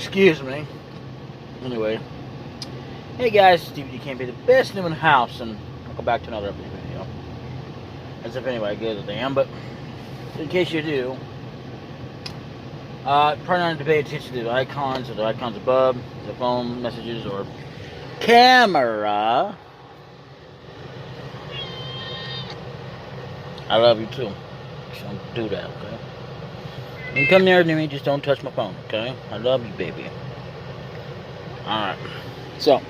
Excuse me. Anyway. Hey guys, it's DbdKmp, the best new in the house, and welcome back to another video. As if anybody gives a damn, but in case you do, probably not to pay attention to the icons or the icons above, the phone messages or camera. I love you too. Just don't do that, okay? When you come near to me, just don't touch my phone, okay? I love you, baby. Alright. So,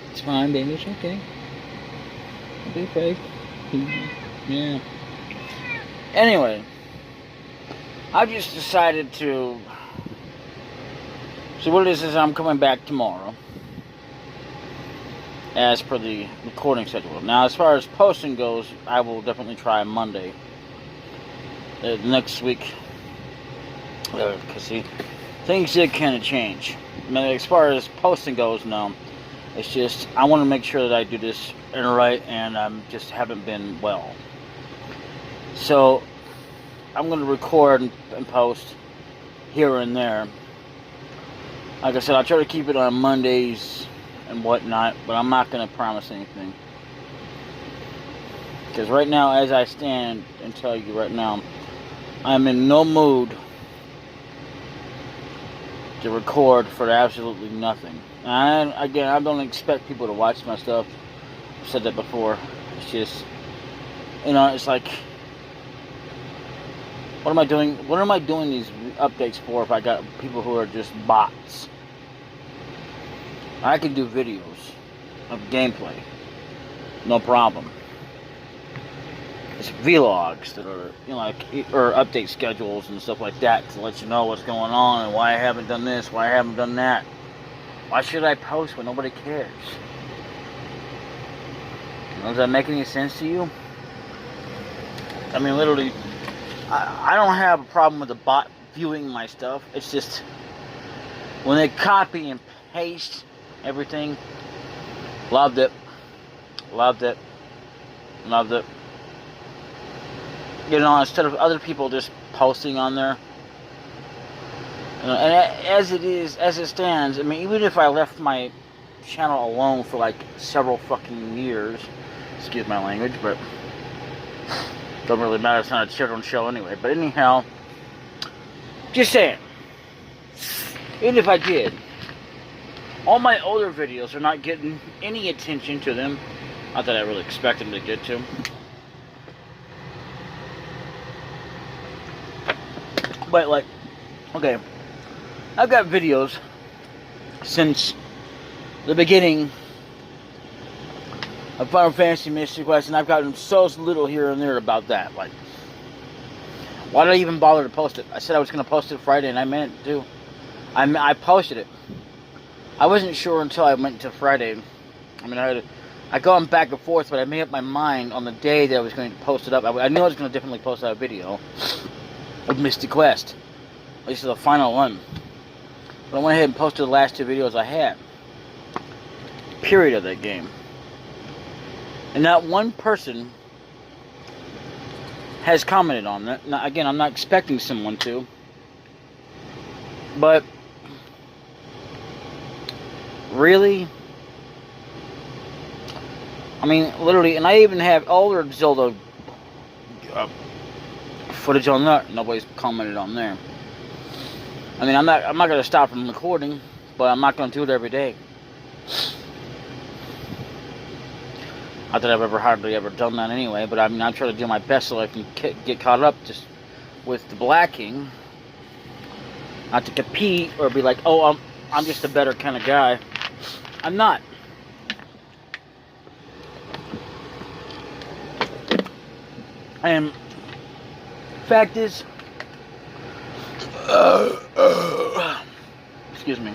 it's fine, baby. It's okay. Don't be afraid. Yeah. Anyway, I just decided to... So what it is I'm coming back tomorrow, as per the recording schedule. Now, as far as posting goes, I will definitely try Monday. Next week. Because, see, things did kind of change. I mean, as far as posting goes, no. It's just, I want to make sure that I do this right, and I just haven't been well. So, I'm going to record and post here and there. Like I said, I'll try to keep it on Mondays and whatnot, but I'm not going to promise anything. Because right now, as I stand and tell you right now, I'm in no mood to record for absolutely nothing. And again, I don't expect people to watch my stuff. I've said that before. It's just, you know, it's like, what am I doing? What am I doing these updates for if I got people who are just bots? I can do videos of gameplay, no problem. It's vlogs that are, you know, like, or update schedules and stuff like that to let you know what's going on and why I haven't done this, why I haven't done that. Why should I post when nobody cares? You know, does that make any sense to you? I mean, literally, I don't have a problem with the bot viewing my stuff. It's just when they copy and paste everything. Loved it. Loved it. Loved it. You know, instead of other people just posting on there. You know, and as it stands, I mean, even if I left my channel alone for like several fucking years, excuse my language, but don't really matter, it's not a children's show anyway. But anyhow, just saying, even if I did, all my older videos are not getting any attention to them. Not that I really expect them to get to. But, like, okay, I've got videos since the beginning of Final Fantasy Mystery Quest, and I've gotten so little here and there about that. Like, why did I even bother to post it? I said I was going to post it Friday, and I meant it to. I posted it. I wasn't sure until I went to Friday. I mean, I gone back and forth, but I made up my mind on the day that I was going to post it up. I knew I was going to definitely post that video of Mystic Quest, at least the final one. But I went ahead and posted the last two videos I had. Period of that game. And not one person has commented on that. Now, again, I'm not expecting someone to. But really? I mean, literally, and I even have older Zelda footage on that. Nobody's commented on there. I mean, I'm not going to stop from recording, but I'm not going to do it every day. Not that I've hardly ever done that anyway, but I mean, I try to do my best so I can get caught up just with the blacking. Not to compete or be like, oh, I'm just a better kind of guy. I'm not. And fact is, excuse me,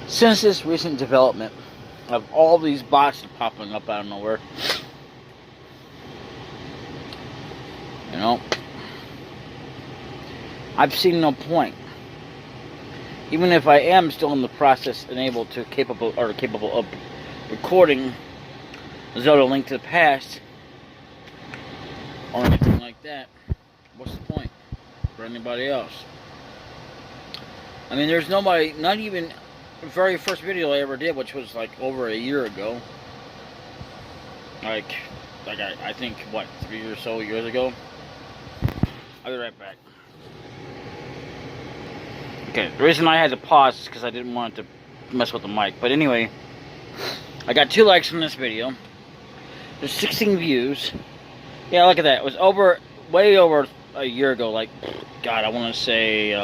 since this recent development of all these bots popping up out of nowhere, you know, I've seen no point. Even if I am still in the process and capable of recording Zelda Link to the Past or anything like that, what's the point for anybody else? I mean, there's nobody, not even the very first video I ever did, which was like over a year ago. Like I think, what, 3 or so years ago? I'll be right back. Okay, the reason I had to pause is because I didn't want to mess with the mic. But anyway, I got 2 likes on this video. There's 16 views. Yeah, look at that. It was way over a year ago. Like, God, I want to say,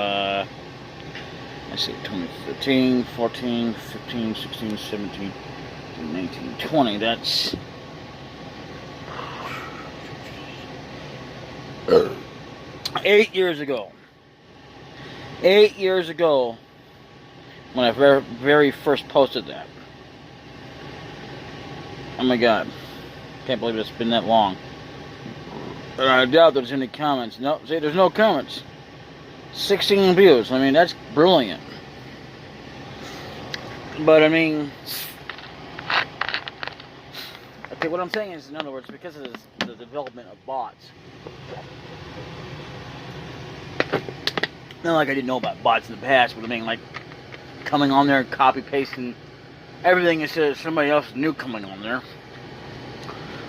let's see, 2013, 14, 15, 16, 17, 19, 20. That's 8 years ago. 8 years ago, when I very first posted that. Oh my God. Can't believe it's been that long. And I doubt there's any comments. No, see, there's no comments. 16 views. I mean, that's brilliant. But, I mean... Okay, what I'm saying is, in other words, because of the development of bots. Not like I didn't know about bots in the past, but I mean, like, coming on there and copy-pasting everything instead of somebody else new coming on there.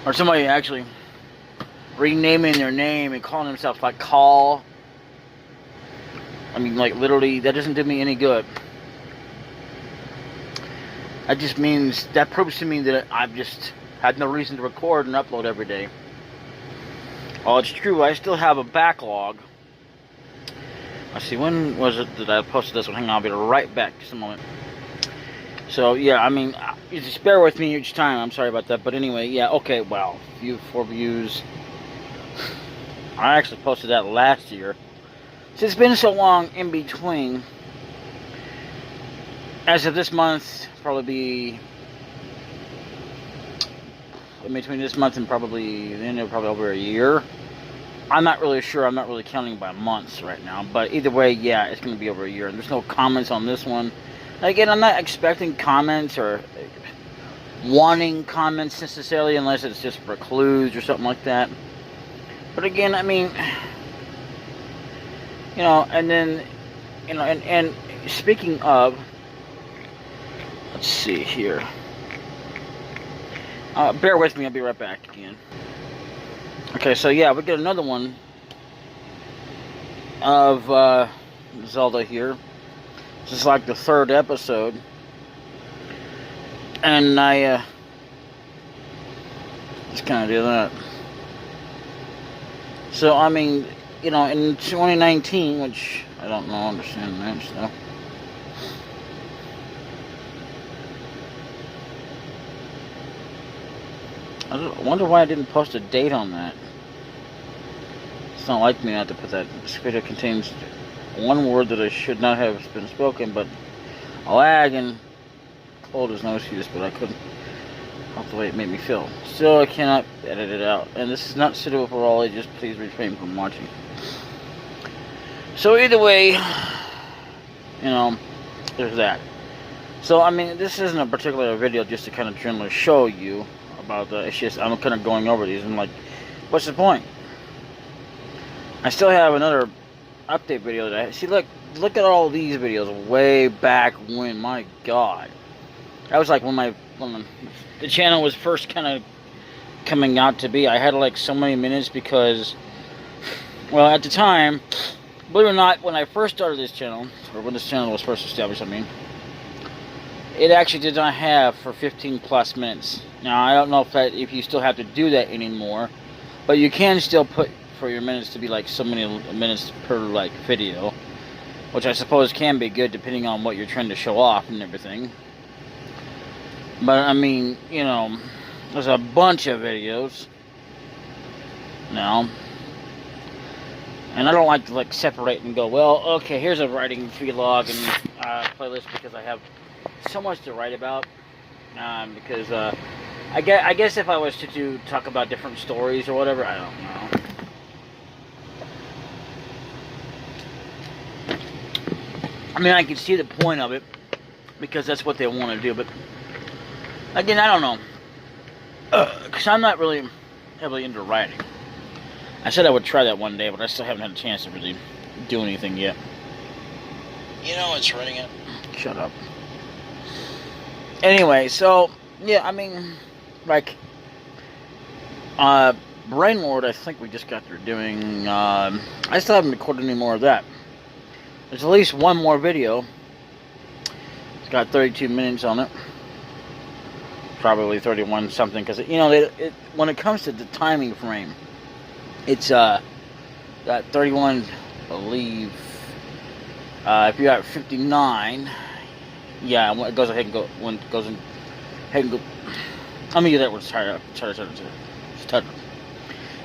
Or somebody actually renaming their name and calling themselves, like, Call. I mean, like, literally, that doesn't do me any good. That just means, that proves to me that I've just had no reason to record and upload every day. Oh, it's true, I still have a backlog. Let's see, when was it that I posted this one? Hang on, I'll be right back, just a moment. So, yeah, I mean, you just bear with me each time, I'm sorry about that. But anyway, yeah, okay, wow, 4 views. I actually posted that last year. So it's been so long in between. As of this month, probably be... in between this month and probably the end of probably over a year. I'm not really sure. I'm not really counting by months right now. But either way, yeah, it's going to be over a year. And there's no comments on this one. Again, I'm not expecting comments or wanting comments necessarily, unless it's just for clues or something like that. But again, I mean, you know, and then, you know, and speaking of, let's see here. Bear with me, I'll be right back again. Okay, so yeah, we get another one of Zelda here. This is like the 3rd episode. And I just kind of do that. So, I mean, you know, in 2019, which I don't know, understand that stuff. I wonder why I didn't post a date on that. It's not like me not to put that. This video contains one word that I should not have been spoken, but a lag and cold is no excuse, but I couldn't help the way it made me feel. Still, I cannot edit it out. And this is not suitable for all ages. Please refrain from watching. So either way, you know, there's that. So, I mean, this isn't a particular video just to kind of generally show you about the, it's just, I'm kind of going over these and I'm like, what's the point? I still have another update video that I, see, look at all these videos way back when, my God. That was like when the channel was first kind of coming out to be. I had like so many minutes because, well, at the time, believe it or not, when I first started this channel, or when this channel was first established, I mean, it actually did not have for 15 plus minutes. Now, I don't know if you still have to do that anymore, but you can still put for your minutes to be like so many minutes per like video, which I suppose can be good depending on what you're trying to show off and everything. But I mean, you know, there's a bunch of videos now, and I don't like to like separate and go, well, okay, here's a writing vlog and playlist because I have so much to write about. Because I guess if I was to talk about different stories or whatever, I don't know. I mean, I can see the point of it because that's what they want to do, but again, I don't know. Because I'm not really heavily into writing. I said I would try that one day, but I still haven't had a chance to really do anything yet. You know it's running it. Shut up. Anyway, so yeah, I mean, like, Brain Lord, I think we just got through doing. I still haven't recorded any more of that. There's at least one more video. It's got 32 minutes on it. Probably 31 something, because you know, when it comes to the timing frame, it's got 31, I believe. If you got 59, yeah, when it goes ahead and go when it goes in, ahead and go. Let me get that word started.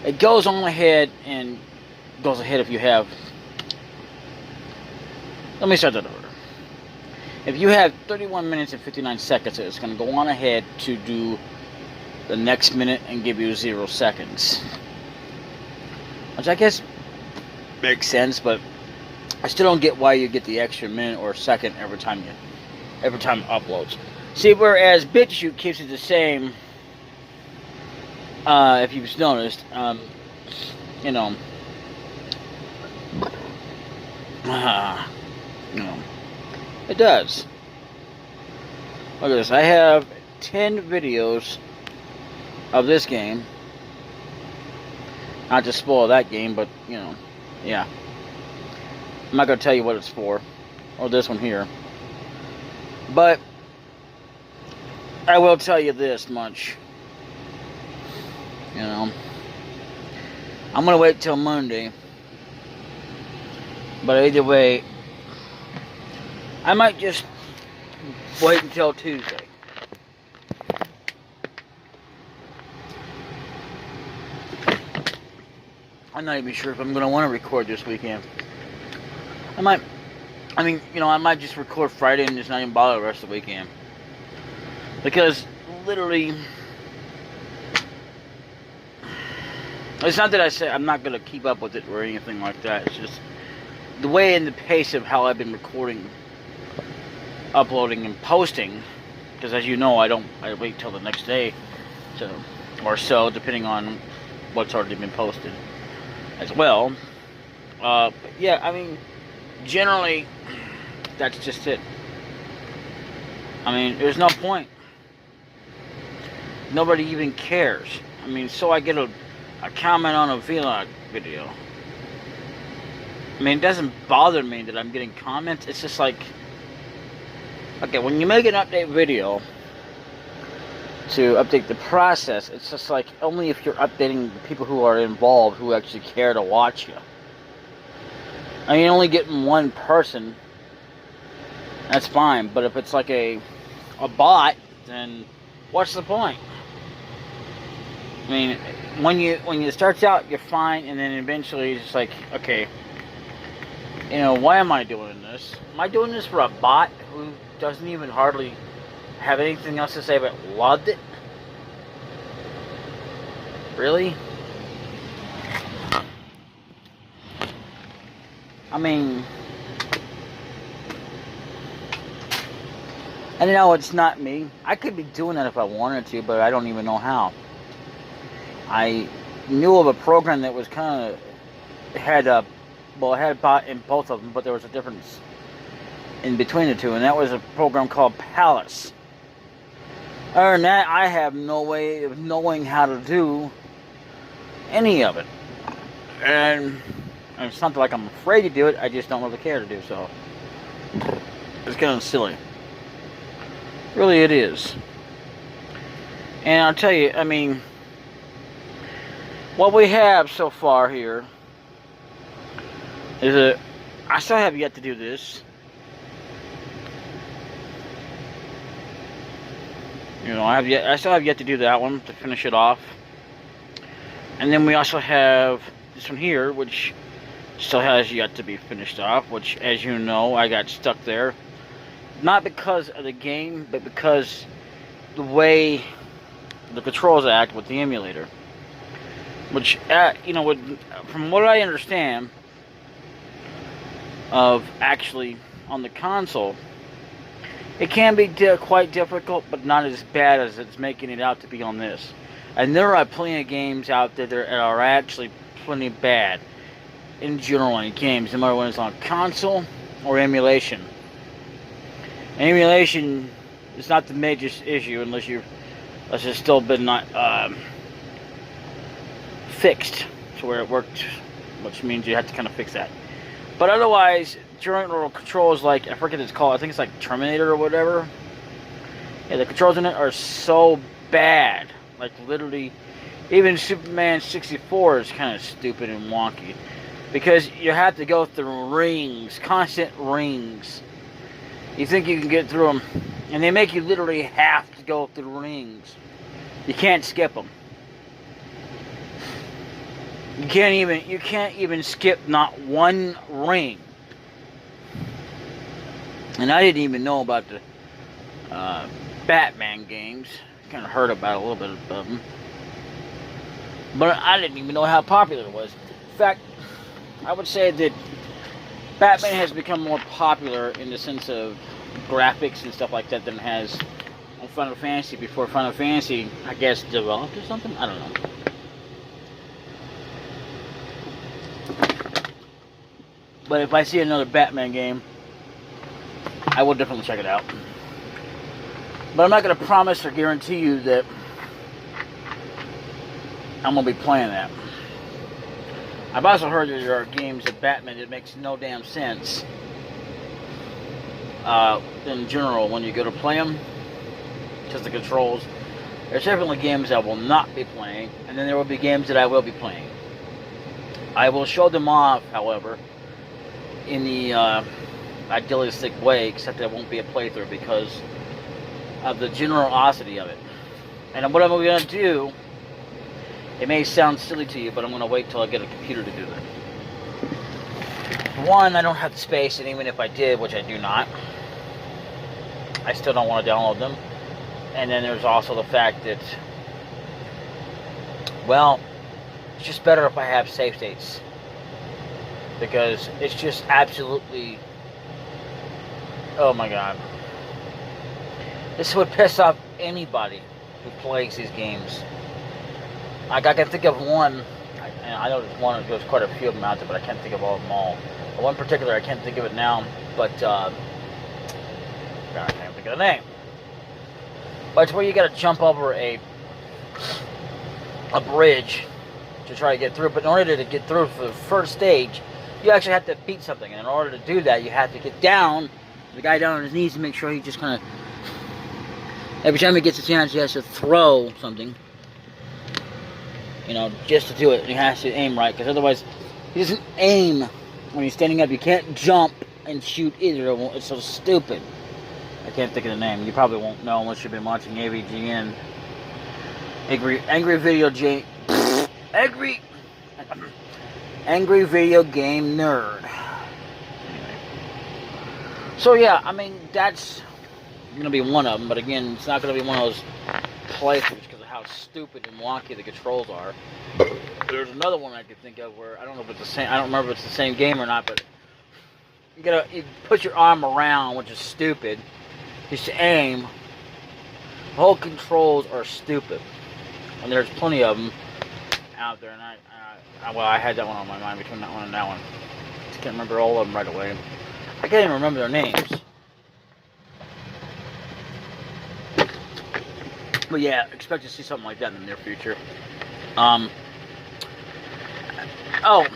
It goes on ahead and goes ahead if you have. Let me start that over. If you have 31 minutes and 59 seconds, it's going to go on ahead to do the next minute and give you 0 seconds. Which I guess makes sense, but I still don't get why you get the extra minute or second every time it uploads. See, whereas BitChute keeps it the same, if you've noticed, you know, it does. Look at this. I have 10 videos of this game. Not to spoil that game, but, you know, yeah. I'm not going to tell you what it's for. Or this one here. But I will tell you this much. You know. I'm going to wait till Monday. But either way, I might just wait until Tuesday. I'm not even sure if I'm going to want to record this weekend. I might just record Friday and just not even bother the rest of the weekend. Because, literally, it's not that I say I'm not going to keep up with it or anything like that. It's just the way and the pace of how I've been recording, uploading, and posting. Because as you know, I wait till the next day or so, depending on what's already been posted as well. But yeah, I mean, generally, that's just it. I mean, there's no point. Nobody even cares. I mean, so I get a comment on a vlog video. I mean, it doesn't bother me that I'm getting comments. It's just like, okay, when you make an update video to update the process, it's just like only if you're updating the people who are involved who actually care to watch you. I mean, only getting one person, that's fine. But if it's like a bot, then what's the point? I mean, when it starts out, you're fine, and then eventually it's just like, okay, you know, why am I doing this? Am I doing this for a bot who doesn't even hardly have anything else to say but loved it? Really? I mean, I know it's not me. I could be doing that if I wanted to, but I don't even know how. I knew of a program that was kind of had a bot in both of them, but there was a difference in between the two, and that was a program called Palace. Other than that, I have no way of knowing how to do any of it, and it's not like I'm afraid to do it. I just don't really care to do so. It's kind of silly. Really, it is. And I'll tell you, I mean, what we have so far here is I still have yet to do this. You know, I still have yet to do that one to finish it off. And then we also have this one here, which still has yet to be finished off, which, as you know, I got stuck there. Not because of the game, but because the way the controls act with the emulator. Which, you know, from what I understand of actually on the console, it can be quite difficult, but not as bad as it's making it out to be on this. And there are plenty of games out there that are actually plenty bad in general in games, no matter when it's on console or emulation. Emulation is not the major issue unless it's still been not fixed to where it worked, which means you have to kind of fix that. But otherwise, general controls, like, I forget what it's called, I think it's like Terminator or whatever. Yeah, the controls in it are so bad. Like, literally, even Superman 64 is kind of stupid and wonky. Because you have to go through rings, constant rings. You think you can get through them, and they make you literally have to go through rings. You can't skip them. You can't even skip not one ring. And I didn't even know about the Batman games. Kind of heard about a little bit of them, but I didn't even know how popular it was. In fact, I would say that Batman has become more popular in the sense of graphics and stuff like that than it has on Final Fantasy before Final Fantasy, I guess, developed or something. I don't know. But if I see another Batman game, I will definitely check it out. But I'm not going to promise or guarantee you that I'm going to be playing that. I've also heard that there are games of Batman that makes no damn sense in general when you go to play them, because the controls. There's definitely games I will not be playing, and then there will be games that I will be playing. I will show them off, however, in the idealistic way, except that it won't be a playthrough because of the generosity of it. And what I'm going to do, it may sound silly to you, but I'm going to wait till I get a computer to do that. One, I don't have the space, and even if I did, which I do not, I still don't want to download them. And then there's also the fact that, well, it's just better if I have save states. Because it's just absolutely, oh my god. This would piss off anybody who plays these games. Like, I can think of one, I know there's quite a few of them out there, but I can't think of them all. One particular, I can't think of it now, but, I can't think of the name. But it's where you gotta jump over a bridge to try to get through, but in order to get through for the first stage, you actually have to beat something, and in order to do that, you have to get down, the guy down on his knees, to make sure he just kind of, every time he gets a chance, he has to throw something, you know, just to do it. He has to aim right, because otherwise, he doesn't aim when he's standing up. You can't jump and shoot either. It's so stupid. I can't think of the name. You probably won't know unless you've been watching AVGN. Angry Video Game Nerd. Anyway. So yeah, I mean, that's going to be one of them, but again, it's not going to be one of those playthroughs because of how stupid and wonky the controls are. There's another one I could think of where, I don't know if it's the same, I don't remember if it's the same game or not, but you put your arm around, which is stupid, just to aim. The whole controls are stupid, and there's plenty of them out there, and I had that one on my mind between that one and that one. I can't remember all of them right away. I can't even remember their names. But yeah, expect to see something like that in the near future. Oh,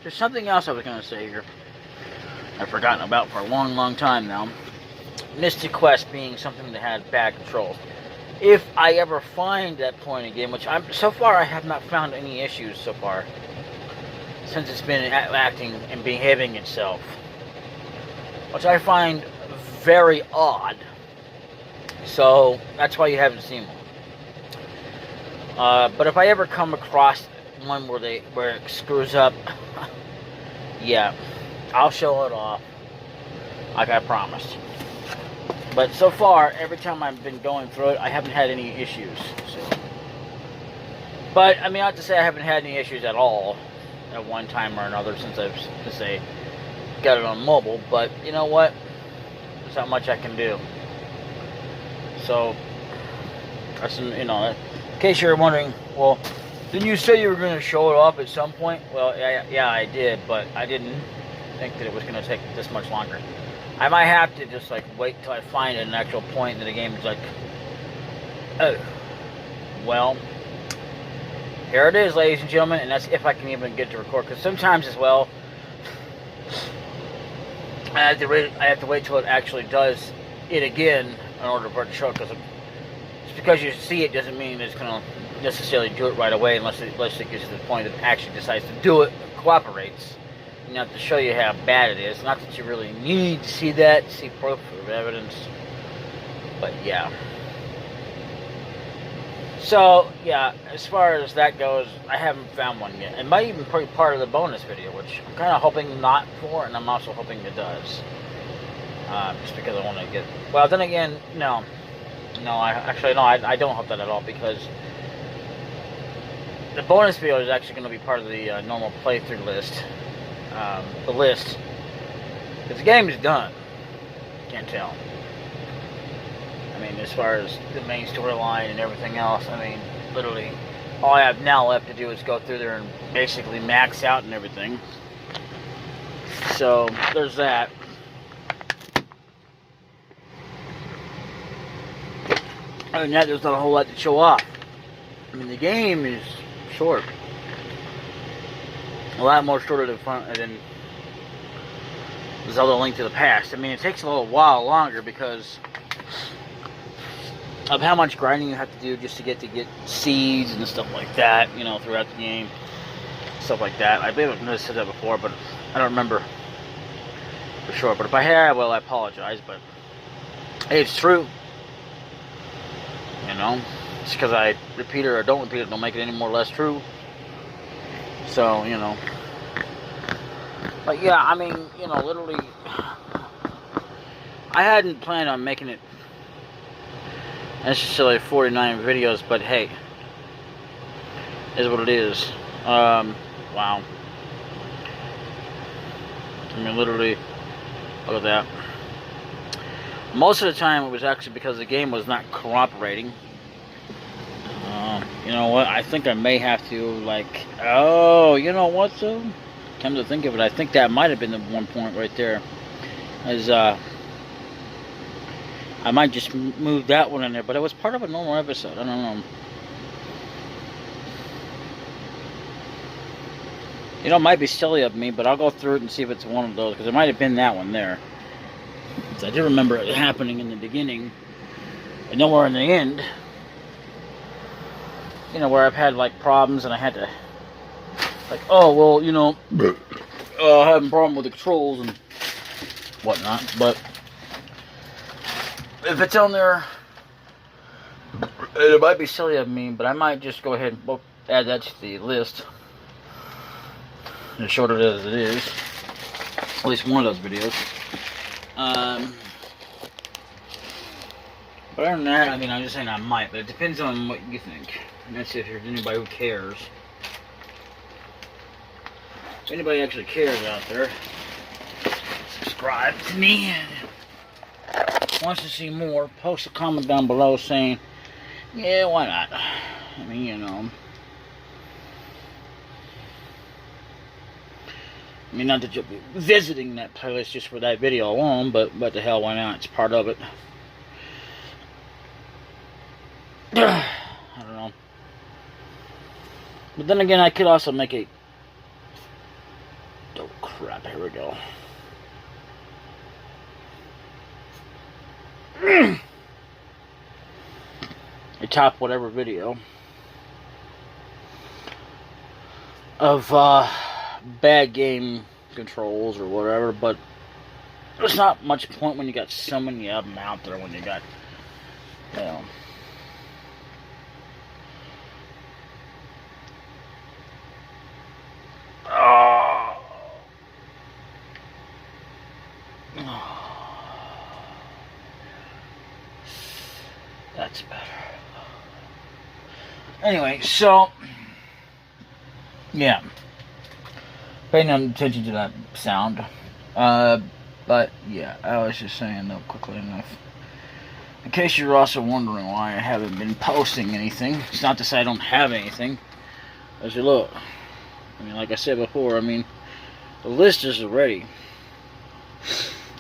there's something else I was going to say here. I've forgotten about for a long, long time now. Mystic Quest being something that had bad controls. If I ever find that point again, which so far I have not found any issues so far, since it's been acting and behaving itself, which I find very odd. So that's why you haven't seen one. But if I ever come across one where it screws up, yeah, I'll show it off, like I promised. But so far, every time I've been going through it, I haven't had any issues. So. But I mean, not to say I haven't had any issues at all at one time or another since I've, got it on mobile. But you know what? There's not much I can do. So, in case you're wondering, well, didn't you say you were going to show it off at some point? Well, yeah, I did, but I didn't think that it was going to take this much longer. I might have to just like wait till I find an actual point that the game is like, oh, well, here it is, ladies and gentlemen, and that's if I can even get to record. Because sometimes as well, I have to wait till it actually does it again in order for it to show. Because just because you see it doesn't mean it's going to necessarily do it right away, unless it gets to the point that it actually decides to do it, and cooperates. Enough to show you how bad it is. Not that you really need to see that, to see proof of evidence. But yeah. So, yeah, as far as that goes, I haven't found one yet. It might even be part of the bonus video, which I'm kind of hoping not for, and I'm also hoping it does. Just because I want to get... Well, then again, no. No, I don't hope that at all, because the bonus video is actually going to be part of the normal playthrough list. The list, because the game is done. Can't tell. I mean, as far as the main storyline and everything else, I mean, literally, all I have now left to do is go through there and basically max out and everything. So there's that. Other than that, there's not a whole lot to show off. I mean, the game is short. A lot more shorter than Zelda Link to the Past. I mean, it takes a little while longer because of how much grinding you have to do just to get seeds and stuff like that, you know, throughout the game. Stuff like that. I believe I've said that before, but I don't remember for sure. But if I have, well, I apologize, but hey, it's true. You know, just because I repeat it or don't repeat it don't make it any more or less true. So, you know. But yeah, I mean, you know, literally, I hadn't planned on making it necessarily 49 videos, but hey, is what it is. Wow. I mean, literally, look at that. Most of the time it was actually because the game was not cooperating. You know what? I think I may have to, like... Oh, you know what, though? Come to think of it, I think that might have been the one point right there. As, I might just move that one in there, but it was part of a normal episode. I don't know. You know, it might be silly of me, but I'll go through it and see if it's one of those, because it might have been that one there. I do remember it happening in the beginning, and nowhere in the end. You know, where I've had, like, problems, and I had to, like, oh, well, you know, having a problem with the controls and whatnot, but if it's on there, it might be silly of me, but I might just go ahead and add that to the list, as short as it is, at least one of those videos. But other than that, I mean, I'm just saying I might, but it depends on what you think. And that's if there's anybody who cares. If anybody actually cares out there, subscribe to me and wants to see more, post a comment down below saying, yeah, why not? I mean, you know. I mean, not that you'll be visiting that playlist just for that video alone, but the hell, why not? It's part of it. I don't know. But then again, I could also make a... Oh, crap. Here we go. A top whatever video of bad game controls or whatever, but there's not much point when you got so many of them out there when you got, you know... That's better. Anyway, so yeah, paying attention to that sound. But yeah, I was just saying though, quickly enough, in case you're also wondering why I haven't been posting anything. It's not to say I don't have anything. As you look, I mean, like I said before, I mean, the list is ready.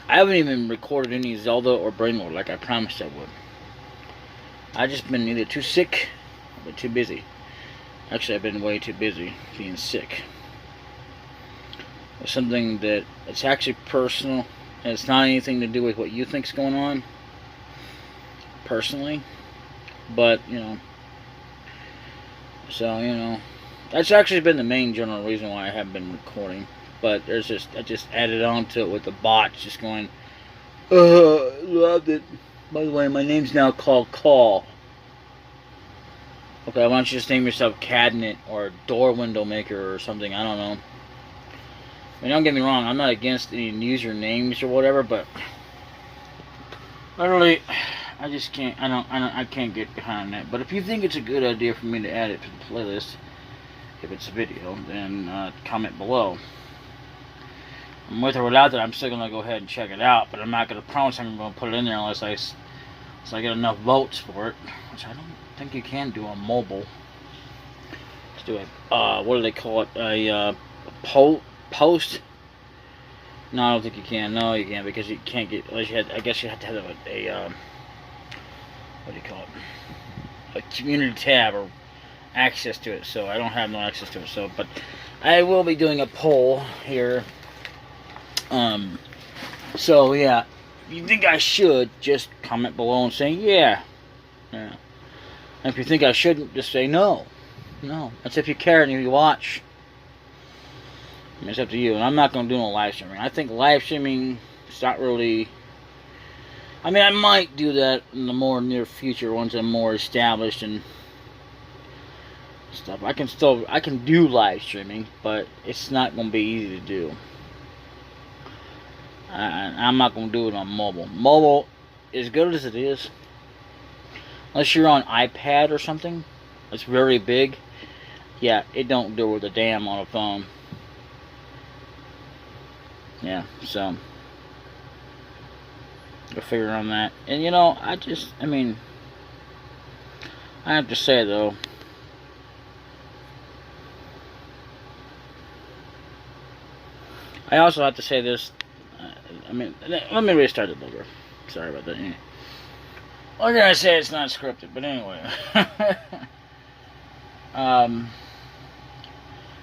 I haven't even recorded any Zelda or Brainlord like I promised I would. I've just been either too sick or too busy. Actually, I've been way too busy being sick. It's something that it's actually personal, and it's not anything to do with what you think's going on personally. But, you know, so, you know, that's actually been the main general reason why I haven't been recording. But I just added on to it with the bots just going, loved it. By the way, my name's now called Call. Okay, why don't you just name yourself Cabinet or Door Window Maker or something, I don't know. I mean, don't get me wrong, I'm not against any usernames or whatever, but literally, I just can't, I can't get behind that. But if you think it's a good idea for me to add it to the playlist, if it's a video, then comment below. And with or without that, I'm still going to go ahead and check it out, but I'm not going to promise I'm going to put it in there unless I get enough votes for it, which I don't think you can do on mobile. Let's do it. What do they call it? A post? No, I don't think you can. No, you can't, because you can't get, unless you had, I guess you have to have a what do you call it? A community tab or access to it. So I don't have no access to it. So, but I will be doing a poll here. So yeah, if you think I should, just comment below and say yeah. And if you think I shouldn't, just say no. No. That's if you care and you watch. I mean, it's up to you. And I'm not going to do no live streaming. I think live streaming is not really... I mean, I might do that in the more near future once I'm more established and stuff. I can do live streaming, but it's not going to be easy to do. I'm not going to do it on mobile. Mobile, as good as it is, unless you're on iPad or something, it's very big. Yeah, it don't do with a damn on a phone. Yeah, so go figure on that. And you know, I mean, I have to say though, I also have to say this. I mean, let me restart it over. Sorry about that. Anyway. What can I say? It's not scripted, but anyway.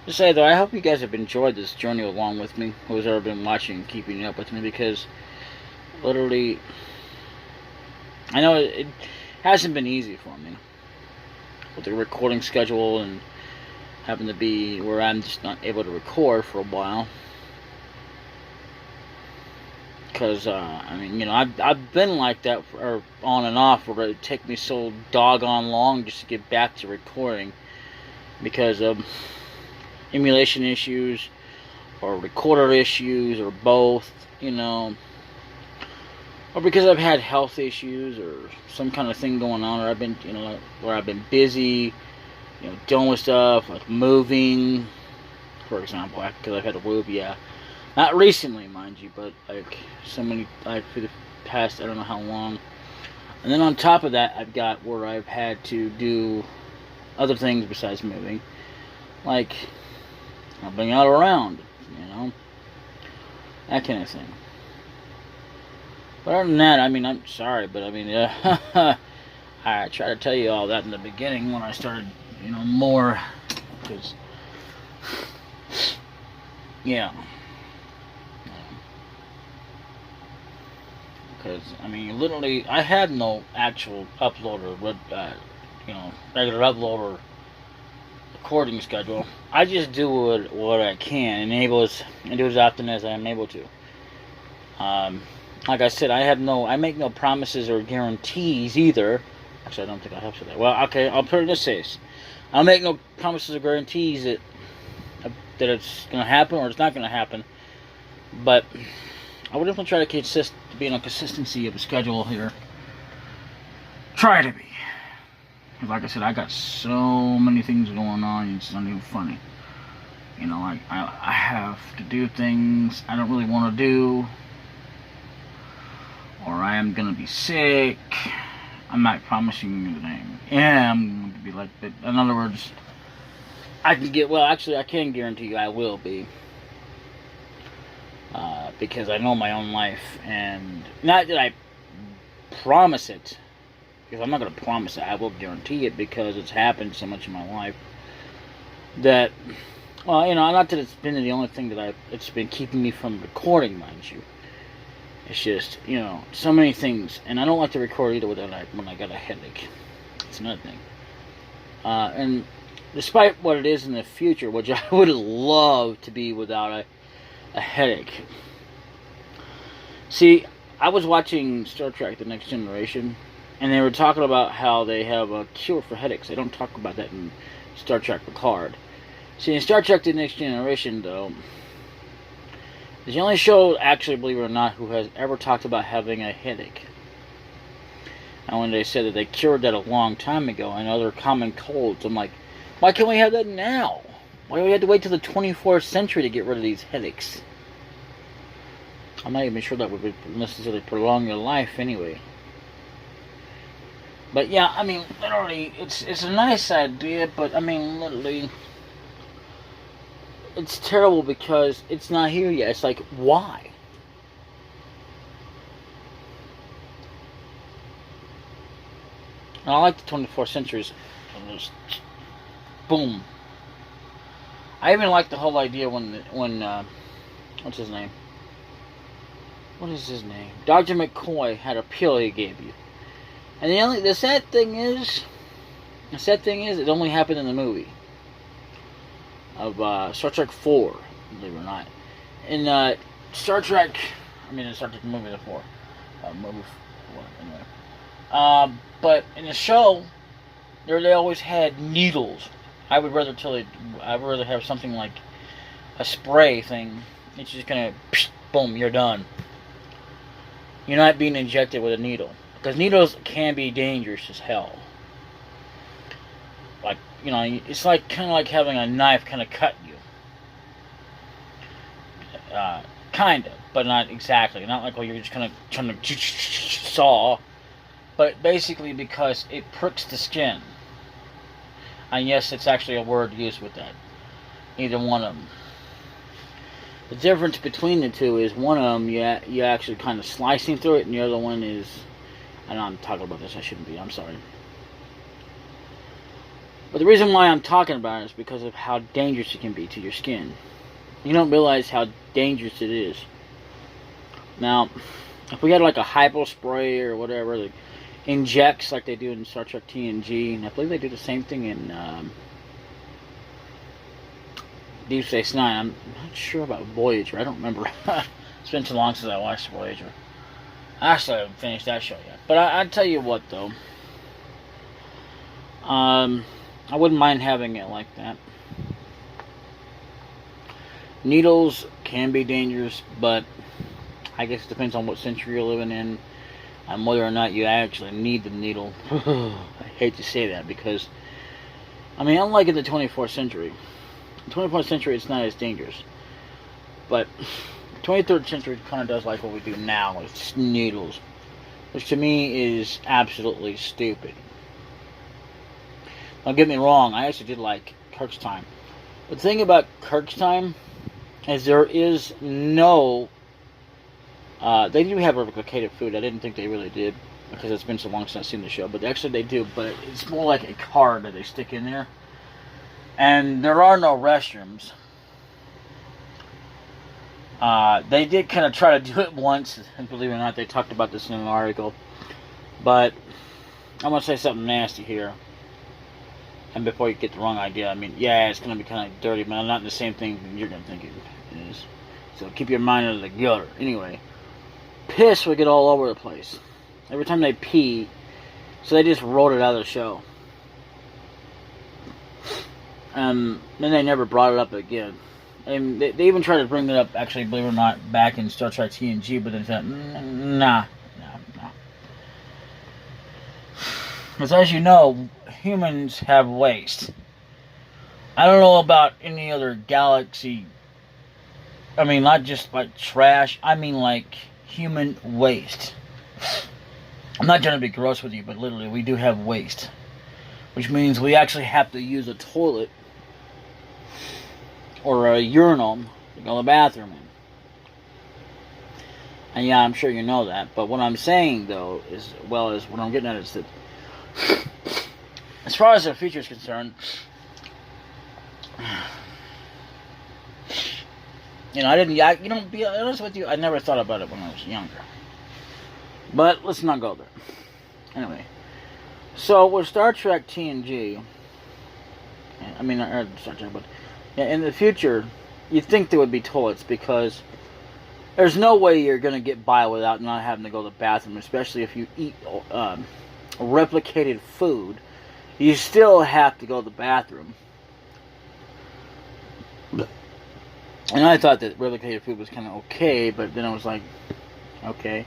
To say though, I hope you guys have enjoyed this journey along with me, who's ever been watching and keeping up with me, because literally, I know it hasn't been easy for me with the recording schedule and having to be where I'm just not able to record for a while. Because, I mean, you know, I've been like that for, on and off, where it take me so doggone long just to get back to recording because of emulation issues or recorder issues or both, you know, or because I've had health issues or some kind of thing going on, or I've been, you know, where I've been busy, you know, dealing with stuff like moving, for example, because I've had to move, yeah. Not recently, mind you, but like so many, like for the past, I don't know how long. And then on top of that, I've got where I've had to do other things besides moving, like helping out around, you know, that kind of thing. But other than that, I mean, I'm sorry, but I mean, I tried to tell you all that in the beginning when I started, you know, more, because, yeah. Because, I mean, literally, I had no actual uploader, you know, regular uploader recording schedule. I just do what I can, and do as often as I'm able to. Like I said, I make no promises or guarantees either. Actually, I don't think I have said that. Well, okay, I'll put it in this case. I'll make no promises or guarantees that it's going to happen or it's not going to happen. But I would definitely try to be on a consistency of a schedule here. Try to be. Because like I said, I got so many things going on, it's not even funny. You know, like, I have to do things I don't really want to do. Or I am going to be sick. I'm not promising you that I am going to be like that. In other words, I can guarantee you I will be. because I know my own life, and not that I promise it, because I'm not going to promise it. I will guarantee it because it's happened so much in my life that, well, not that it's been the only thing that it's been keeping me from recording, mind you. It's just, so many things, and I don't like to record either when I got a headache. It's another thing. And despite what it is in the future, which I would love to be without a headache. See, I was watching Star Trek: The Next Generation, and they were talking about how they have a cure for headaches. They don't talk about that in Star Trek Picard. See, in Star Trek: The Next Generation, though, it's the only show, actually, believe it or not, who has ever talked about having a headache. And when they said that they cured that a long time ago and other common colds, I'm like, why can't we have that now? Why do we have to wait till the 24th century to get rid of these headaches? I'm not even sure that would necessarily prolong your life anyway. But yeah, I mean, literally, it's a nice idea, but I mean, literally, it's terrible because it's not here yet. It's like, why? And I like the 24th centuries. Just boom. I even like the whole idea when what's his name? What is his name? Dr. McCoy had a pill he gave you. And the sad thing is, it only happened in the movie of Star Trek 4, believe it or not. In Star Trek movie the 4. Movie 4, anyway. But in the show, they always had needles. I would rather have something like a spray thing. It's just gonna, boom, you're done. You're not being injected with a needle. Because needles can be dangerous as hell. Like, it's like kind of like having a knife kind of cut you. Kind of, but not exactly. Not like you're just kind of trying to saw. But basically because it pricks the skin. And yes, it's actually a word used with that. Either one of them. The difference between the two is one of them you actually kind of slicing through it, and the other one is, I know I'm talking about this, I shouldn't be, I'm sorry. But the reason why I'm talking about it is because of how dangerous it can be to your skin. You don't realize how dangerous it is. Now, if we had like a hypo spray or whatever that injects like they do in Star Trek TNG, and I believe they do the same thing in Deep Space Nine. I'm not sure about Voyager. I don't remember. It's been too long since I watched Voyager. Actually, I haven't finished that show yet. But I tell you what, though. I wouldn't mind having it like that. Needles can be dangerous, but I guess it depends on what century you're living in and whether or not you actually need the needle. I hate to say that because, I mean, unlike in the 24th century, in the 24th century it's not as dangerous. But the 23rd century kind of does like what we do now with needles, which to me is absolutely stupid. Don't get me wrong, I actually did like Kirk's Time. But the thing about Kirk's Time is there is no... they do have replicated food. I didn't think they really did because it's been so long since I've seen the show. But actually they do. But it's more like a card that they stick in there. And there are no restrooms. They did kind of try to do it once. And believe it or not, they talked about this in an article. But I'm going to say something nasty here. And before you get the wrong idea, I mean, yeah, it's going to be kind of dirty, but not the same thing you're going to think it is. So keep your mind out of the gutter. Anyway, piss would get all over the place. Every time they pee, so they just wrote it out of the show. Then they never brought it up again. And they even tried to bring it up, actually, believe it or not, back in Star Trek TNG, but they said, nah. Because as you know, humans have waste. I don't know about any other galaxy. I mean, not just like trash. I mean like human waste. I'm not trying to be gross with you, but literally we do have waste. Which means we actually have to use a toilet or a urinal to go to the bathroom in. And yeah, I'm sure you know that. But what I'm saying, though, is, well, is what I'm getting at is that, as far as the future is concerned, be honest with you, I never thought about it when I was younger. But let's not go there. Anyway, so with Star Trek TNG, Star Trek, but yeah, in the future, you'd think there would be toilets because there's no way you're going to get by without not having to go to the bathroom, especially if you eat replicated food. You still have to go to the bathroom. And I thought that replicated food was kind of okay, but then I was like, okay.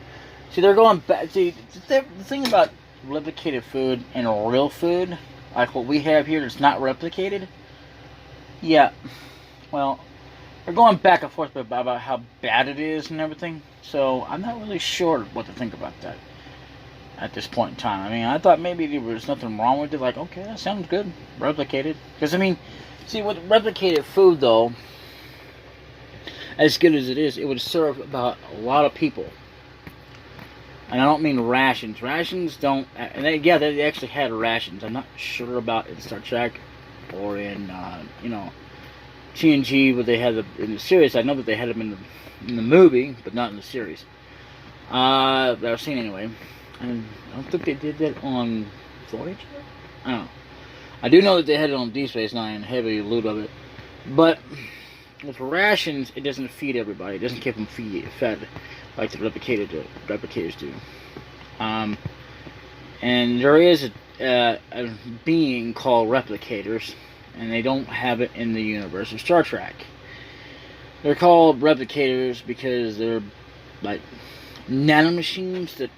See, they're going back. See, the thing about replicated food and real food, like what we have here that's not replicated, yeah, well, they're going back and forth about how bad it is and everything. So I'm not really sure what to think about that at this point in time. I mean, I thought maybe there was nothing wrong with it. Like, okay, that sounds good, replicated. Because I mean, see, with replicated food though, as good as it is, it would serve about a lot of people. And I don't mean rations. Rations don't... And they actually had rations. I'm not sure about in Star Trek or in, TNG, where they had them in the series. I know that they had them in the movie, but not in the series. That I've seen anyway. And I don't think they did that on Voyager? I don't know. I do know that they had it on Deep Space Nine, heavy loot of it. But with rations, it doesn't feed everybody. It doesn't keep them fed like the replicators do. And there is a being called replicators, and they don't have it in the universe of Star Trek. They're called replicators because they're like nanomachines that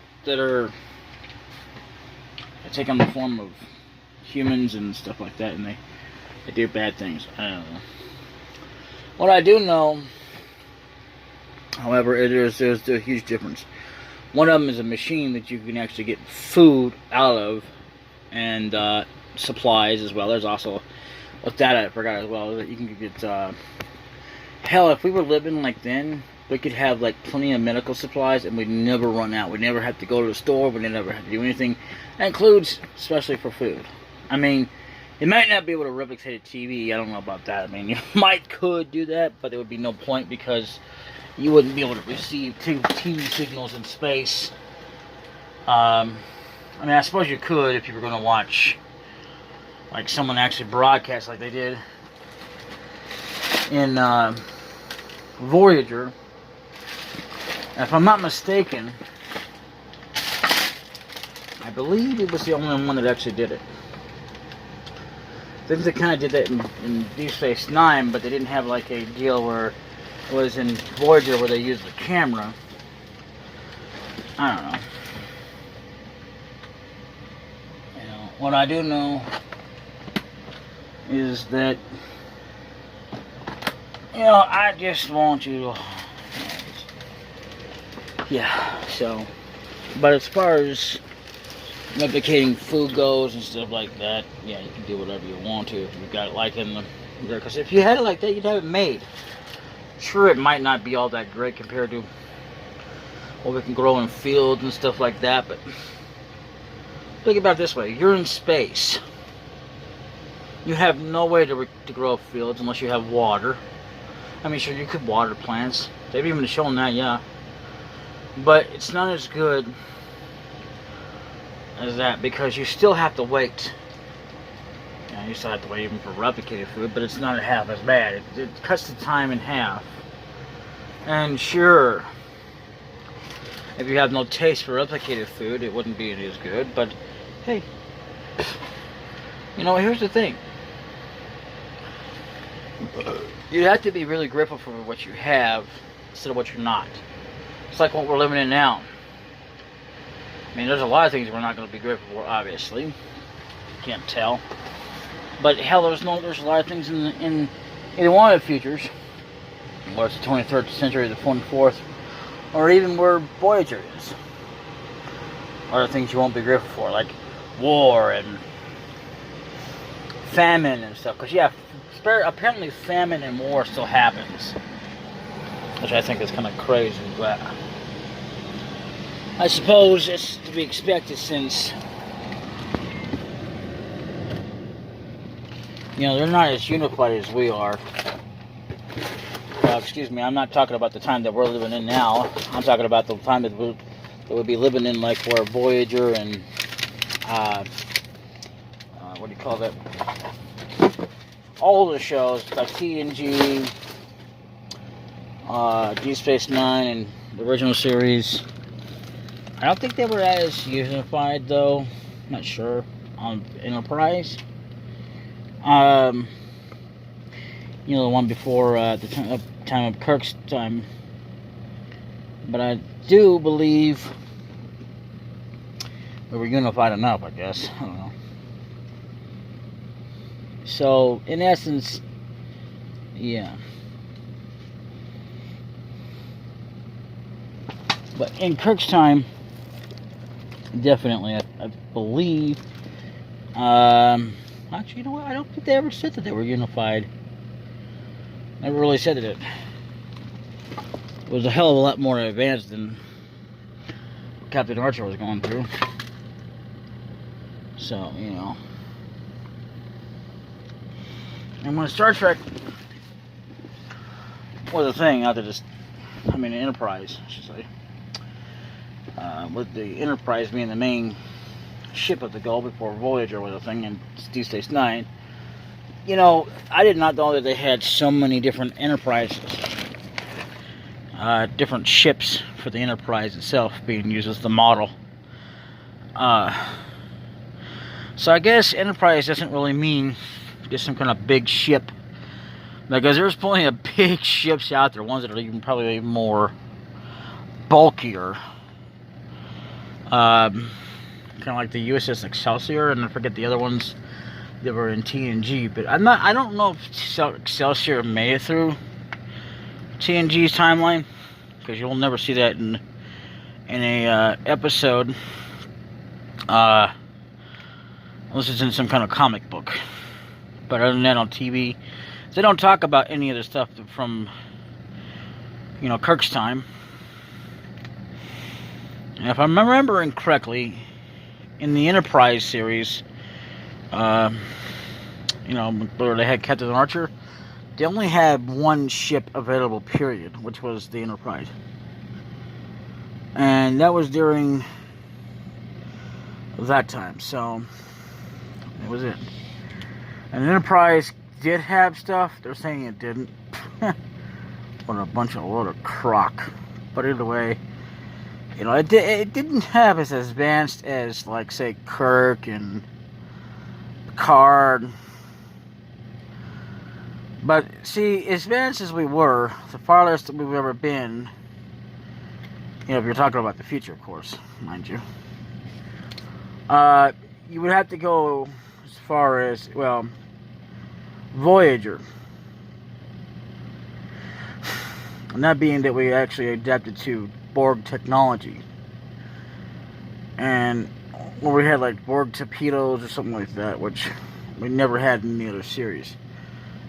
take on the form of humans and stuff like that, and they do bad things. I don't know. What I do know, however, there's a huge difference. One of them is a machine that you can actually get food out of, and supplies as well. There's also, with that I forgot as well, that you can get, hell, if we were living like then, we could have like plenty of medical supplies and we'd never run out. We'd never have to go to the store, we'd never have to do anything. That includes, especially for food. I mean, you might not be able to replicate a TV, I don't know about that. I mean, you could do that, but there would be no point because you wouldn't be able to receive TV signals in space. I mean, I suppose you could if you were going to watch, like, someone actually broadcast like they did in Voyager. And if I'm not mistaken, I believe it was the only one that actually did it. I think they kind of did that in Deep Space Nine, but they didn't have like a deal where it was in Voyager where they used the camera. I don't know. You know, what I do know is that, you know, I just want you to, yeah, so, but as far as replicating food goes and stuff like that, yeah, you can do whatever you want to if you've got it like in the, because if you had it like that, you'd have it made. Sure, it might not be all that great compared to what we can grow in fields and stuff like that, but think about it this way. You're in space. You have no way to grow fields unless you have water. I mean, sure, you could water plants. They've even shown that, yeah. But it's not as good as that because you still have to wait. Yeah, you still have to wait even for replicated food, but it's not half as bad. It cuts the time in half. And sure, if you have no taste for replicated food, it wouldn't be as good. But hey, you know, here's the thing. You have to be really grateful for what you have instead of what you're not. It's like what we're living in now. I mean, there's a lot of things we're not going to be grateful for, obviously. Can't tell. But hell, there's a lot of things in either one of the futures, whether it's the 23rd century, the 24th, or even where Voyager is. A lot of things you won't be grateful for, like war and famine and stuff. Because, yeah, apparently famine and war still happens. Which I think is kind of crazy, but I suppose it's to be expected since, you know, they're not as unified as we are. Excuse me, I'm not talking about the time that we're living in now. I'm talking about the time that we'll be living in, like where Voyager and what do you call that? All the shows like TNG, Deep Space Nine, and the original series. I don't think they were as unified, though. Not sure on Enterprise. You know, the one before the time of Kirk's time. But I do believe we were unified enough, I guess. I don't know. So, in essence, yeah. But in Kirk's time, definitely, I believe. Actually, you know what? I don't think they ever said that they were unified. Never really said that it was a hell of a lot more advanced than Captain Archer was going through. So, you know. And when Star Trek was a thing, not to just, I mean, Enterprise, I should say. With the Enterprise being the main ship of the goal before Voyager was a thing in Deep Space Nine. You know, I did not know that they had so many different Enterprises. Different ships for the Enterprise itself being used as the model. So I guess Enterprise doesn't really mean just some kind of big ship. Because there's plenty of big ships out there, ones that are even probably even more bulkier. Kind of like the USS Excelsior, and I forget the other ones that were in TNG. But I don't know if Excelsior made it through TNG's timeline, because you'll never see that in a episode, unless it's in some kind of comic book. But other than that, on TV, they don't talk about any of the stuff from, you know, Kirk's time. And if I'm remembering correctly, in the Enterprise series, you know, where they had Captain Archer, they only had one ship available, period, which was the Enterprise. And that was during that time, so that was it. And the Enterprise did have stuff. They're saying it didn't. What a load of crock. But either way, you know, it didn't have as advanced as, like, say, Kirk and Picard. But, see, as advanced as we were, the farthest that we've ever been, you know, if you're talking about the future, of course, mind you, you would have to go as far as, well, Voyager. And that being that we actually adapted to Borg technology. And where we had like Borg torpedoes or something like that, which we never had in the other series.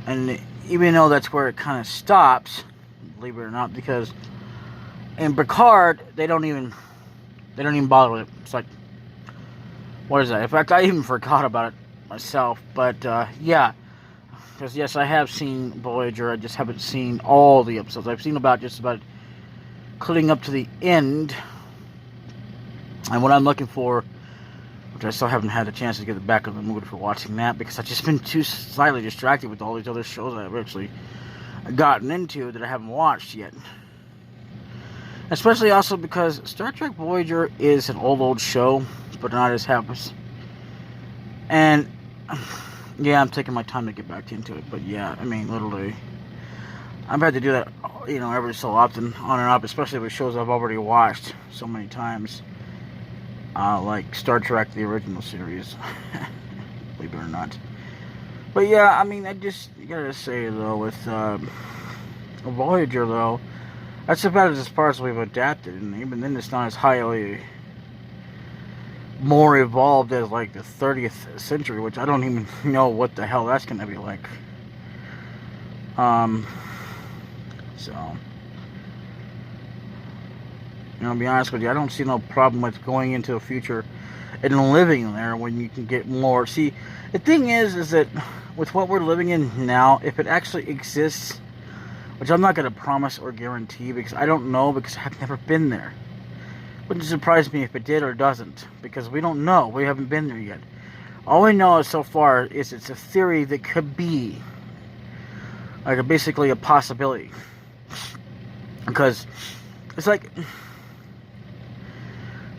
And even though that's where it kind of stops, believe it or not, because in Picard they don't even bother with it. It's like, what is that? In fact, I even forgot about it myself. But yeah, because yes, I have seen Voyager. I just haven't seen all the episodes. I've seen just about including up to the end. And what I'm looking for, which I still haven't had a chance to get the back of the mood for watching that, because I've just been too slightly distracted with all these other shows that I've actually gotten into that I haven't watched yet. Especially also because Star Trek Voyager is an old show, but not as happens. And yeah, I'm taking my time to get back into it, but yeah, I mean, literally, I've had to do that, you know, every so often, on and off, especially with shows I've already watched so many times, like Star Trek, the original series, believe it or not. But yeah, I mean, you gotta say, though, with Voyager, though, that's about as far as we've adapted, and even then it's not as highly more evolved as, like, the 30th century, which I don't even know what the hell that's gonna be like. So, You know, to be honest with you, I don't see no problem with going into the future and living there when you can get more. See, the thing is that with what we're living in now, if it actually exists, which I'm not going to promise or guarantee because I don't know because I've never been there. Wouldn't surprise me if it did or doesn't because we don't know. We haven't been there yet. All we know so far is it's a theory that could be like basically a possibility. Because it's like kind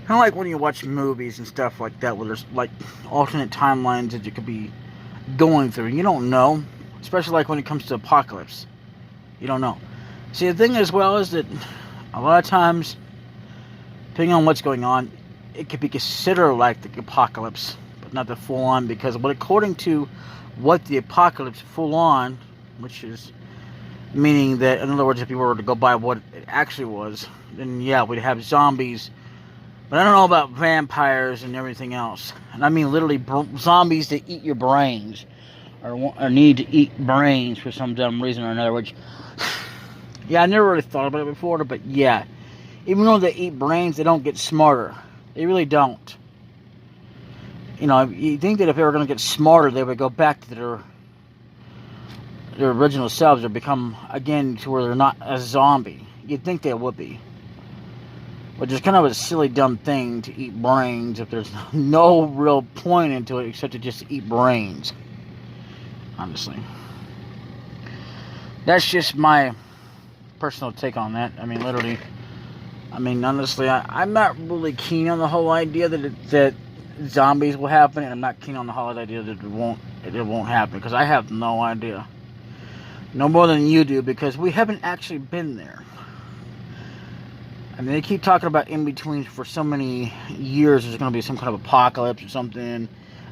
of like when you watch movies and stuff like that where there's like alternate timelines that you could be going through. You don't know, especially like when it comes to apocalypse. You don't know. See, the thing as well is that a lot of times, depending on what's going on, it could be considered like the apocalypse, but not the full on, because according to what the apocalypse full on, which is meaning that, in other words, if you were to go by what it actually was, then yeah, we'd have zombies. But I don't know about vampires and everything else. And I mean literally zombies that eat your brains. Or need to eat brains for some dumb reason or another, which, yeah, I never really thought about it before, but yeah. Even though they eat brains, they don't get smarter. They really don't. You know, you think that if they were going to get smarter, they would go back to their original selves or become, again, to where they're not a zombie. You'd think they would be. Which is kind of a silly, dumb thing to eat brains if there's no real point into it except to just eat brains. Honestly. That's just my personal take on that. I mean, literally. I mean, honestly, I'm not really keen on the whole idea that zombies will happen, and I'm not keen on the whole idea that it won't happen, because I have no idea. No more than you do, because we haven't actually been there. I mean, they keep talking about in-betweens for so many years. There's going to be some kind of apocalypse or something.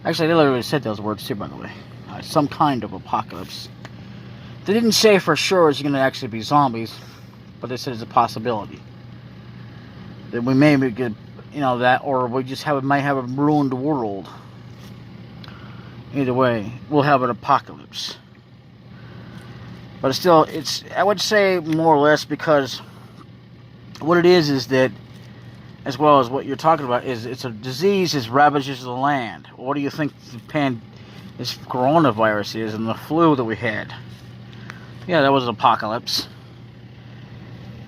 Actually, they literally said those words too, by the way. Some kind of apocalypse. They didn't say for sure it's going to actually be zombies, but they said it's a possibility. That we may get, you know, that, or we just might have a ruined world. Either way, we'll have an apocalypse. But still, I would say more or less, because what it is that, as well as what you're talking about, is it's a disease that ravages the land. What do you think this coronavirus is, and the flu that we had? Yeah, that was an apocalypse.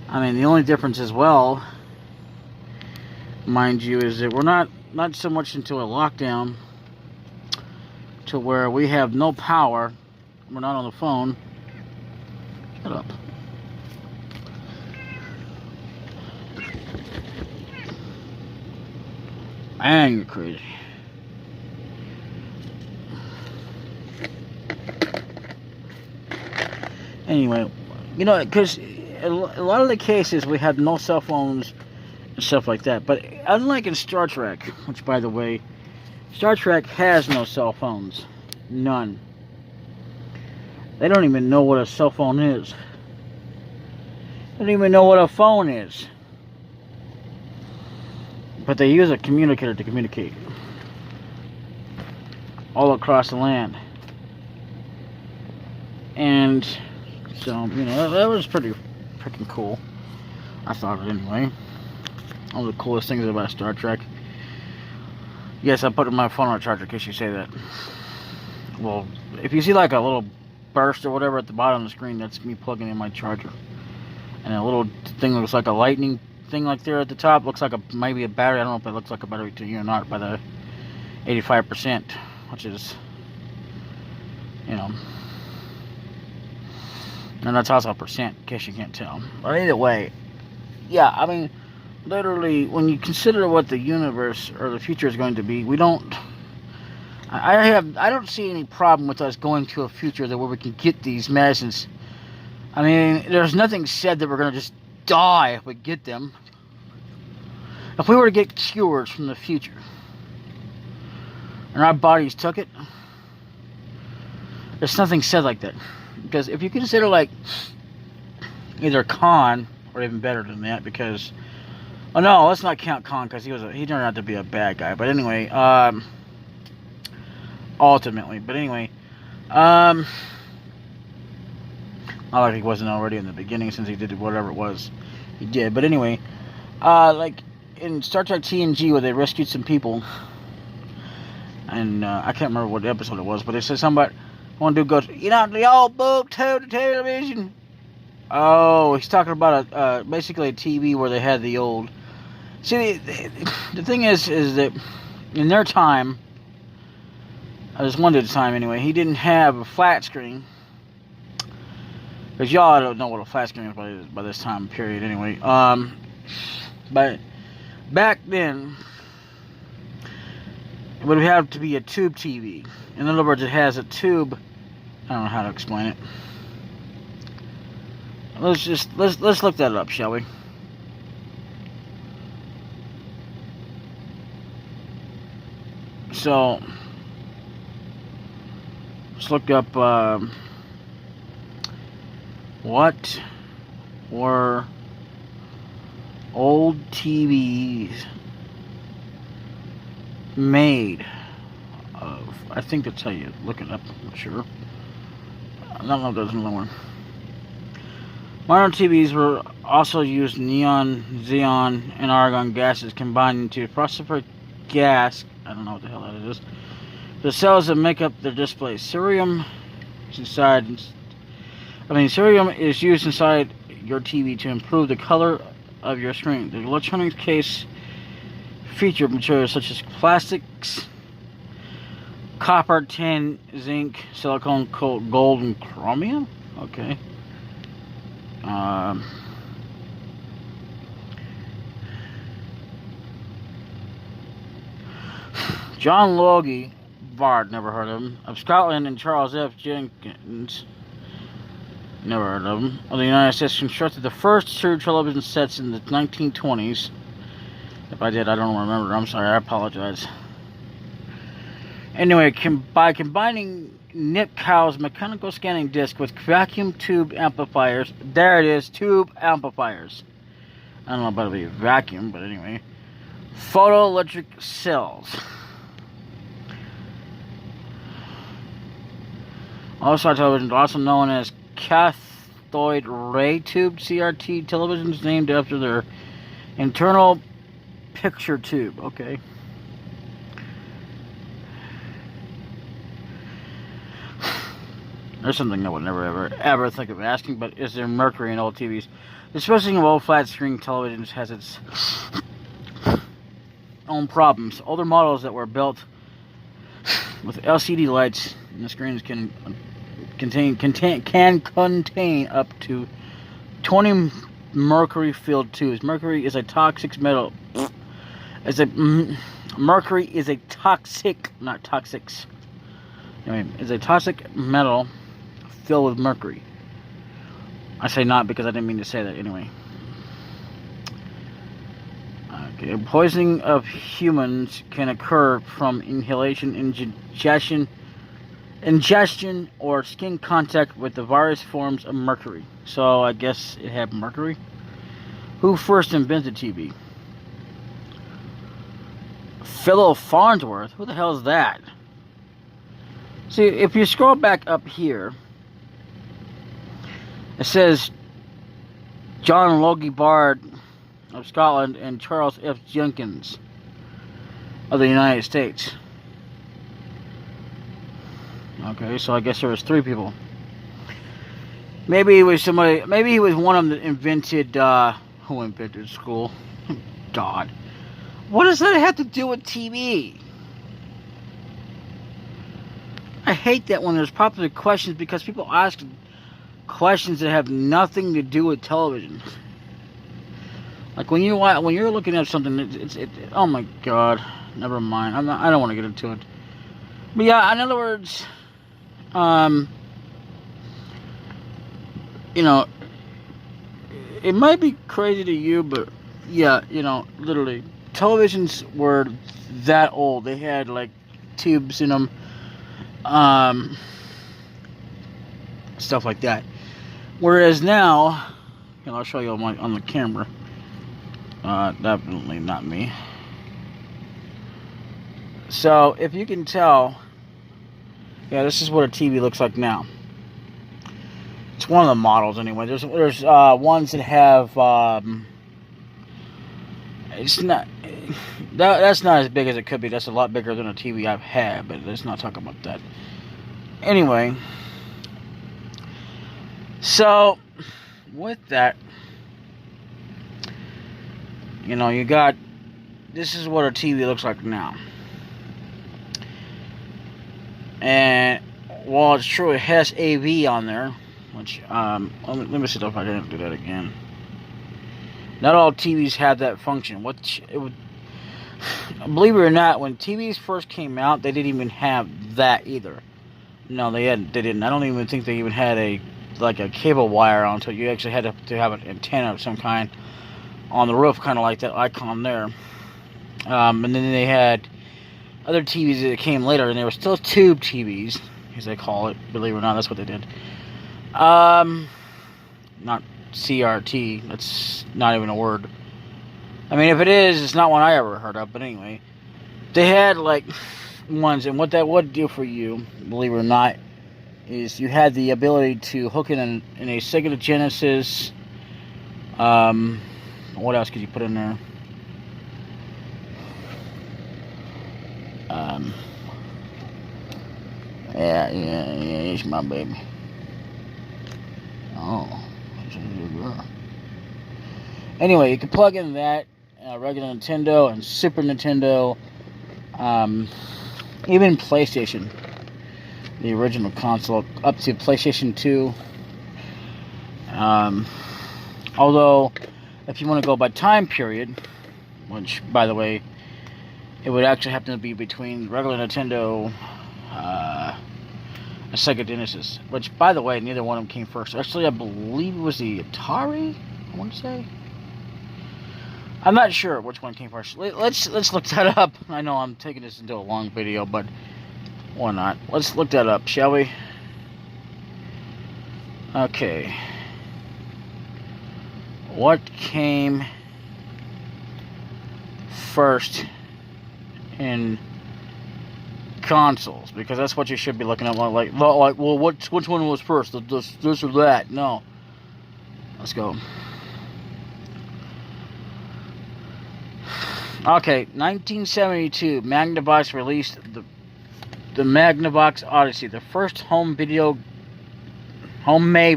I mean, the only difference as well, mind you, is that we're not so much into a lockdown to where we have no power. We're not on the phone. Shut up. Man, you're crazy. Anyway, you know, because a lot of the cases we had no cell phones and stuff like that. But unlike in Star Trek, which, by the way, Star Trek has no cell phones. None. They don't even know what a cell phone is. They don't even know what a phone is. But they use a communicator to communicate. All across the land. And so, you know, that was pretty freaking cool. I thought it anyway. One of the coolest things about Star Trek. Yes, I put my phone on a charger in case you say that. Well, if you see like a little burst or whatever at the bottom of the screen, that's me plugging in my charger. And a little thing that looks like a lightning thing like there at the top looks like maybe a battery. I don't know if it looks like a battery to you or not, by the 85%, which is, you know, and that's also a percent, in case you can't tell. But either way, yeah, I mean, literally, when you consider what the universe or the future is going to be, I don't see any problem with us going to a future where we can get these medicines. I mean, there's nothing said that we're going to just die if we get them. If we were to get cures from the future, and our bodies took it, there's nothing said like that. Because if you consider like either Khan, or even better than that, because, oh no, let's not count Khan, because he turned out to be a bad guy. But anyway, ultimately, but anyway, not like he wasn't already in the beginning, since he did whatever it was he did. But anyway, Like in Star Trek TNG, where they rescued some people, and I can't remember what episode it was, but it said something about one dude goes, the old boob to the television. Oh, he's talking about basically a TV where they had the old. See, the thing is that in their time, this one at a time anyway, he didn't have a flat screen. Because y'all don't know what a flat screen is by this time period anyway. But back then, it would have to be a tube TV. In other words, it has a tube. I don't know how to explain it. Let's look that up, shall we? So let's look up what were old TVs made of. I think that's how you look it up. I'm not sure. I don't know if there's another one. Modern TVs were also used neon, xenon, and argon gases combined into a phosphoric gas. I don't know what the hell that is. The cells that make up their display. Cerium is used inside your TV to improve the color of your screen. The electronics case feature materials such as plastics, copper, tin, zinc, silicone, gold, and chromium. Okay. John Logie Bard, never heard of him, of Scotland, and Charles F. Jenkins, never heard of him, of the United States, constructed the first true television sets in the 1920s. If I did, I don't remember. I'm sorry, I apologize. Anyway, by combining Nipkow's mechanical scanning disc with vacuum tube amplifiers, there it is, tube amplifiers. I don't know about it being vacuum, but anyway. Photoelectric cells. Also television, also known as cathode ray tube CRT televisions, named after their internal picture tube. Okay. There's something I would never ever think of asking, but is there mercury in old TVs? Especially in old flat screen televisions has its own problems. Older models that were built with LCD lights in the screens can contain up to 20 mercury-filled tubes. Mercury is a toxic metal. Mercury is a toxic, not toxics. Anyway, is a toxic metal filled with mercury. I say not because I didn't mean to say that anyway. Okay, poisoning of humans can occur from inhalation, ingestion, or skin contact with the various forms of mercury. So I guess it had mercury. Who first invented TV? Philo Farnsworth. Who the hell is that? See, if you scroll back up here, it says John Logie Bard of Scotland and Charles F. Jenkins of the United States. Okay, so I guess there was 3 people. Maybe he was somebody. Maybe he was one of them that invented. Who invented school? God, what does that have to do with TV? I hate that when there's popular questions because people ask questions that have nothing to do with television. Like when you're looking at something, it's oh my God, never mind. I don't want to get into it. But yeah, in other words, it might be crazy to you, but yeah, literally, televisions were that old. They had like tubes in them. Stuff like that. Whereas now, I'll show you on the camera. Definitely not me. So if you can tell, yeah, this is what a TV looks like now. It's one of the models anyway. There's ones that have It's not. That's not as big as it could be. That's a lot bigger than a TV I've had, but let's not talk about that. Anyway, so with that, you know, you got, this is what a TV looks like now. And while it's true it has AV on there, which, let me see if I can do that again. Not all TVs have that function. Believe it or not, when TVs first came out, they didn't even have that either. No, they didn't. I don't even think they even had a cable wire on, so you actually had to have an antenna of some kind on the roof, kind of like that icon there. And then they had other TVs that came later, and they were still tube TVs, as they call it. Believe it or not, that's what they did. Not CRT. That's not even a word. I mean, if it is, it's not one I ever heard of. But anyway, they had like ones, and what that would do for you, believe it or not, is you had the ability to hook it in a Sega Genesis. What else could you put in there? Yeah, it's my baby. Oh. Anyway, you can plug in that, regular Nintendo and Super Nintendo, even PlayStation, the original console, up to PlayStation 2. Although, if you want to go by time period, which, by the way, it would actually happen to be between regular Nintendo, a Sega Genesis, which, by the way, neither one of them came first. Actually, I believe it was the Atari, I want to say. I'm not sure which one came first. Let's look that up. I know I'm taking this into a long video, but why not? Let's look that up, shall we? Okay. What came first in consoles? Because that's what you should be looking at. Like well, which one was first? This or that? No. Let's go. Okay, 1972, Magnavox released the Magnavox Odyssey, the first homemade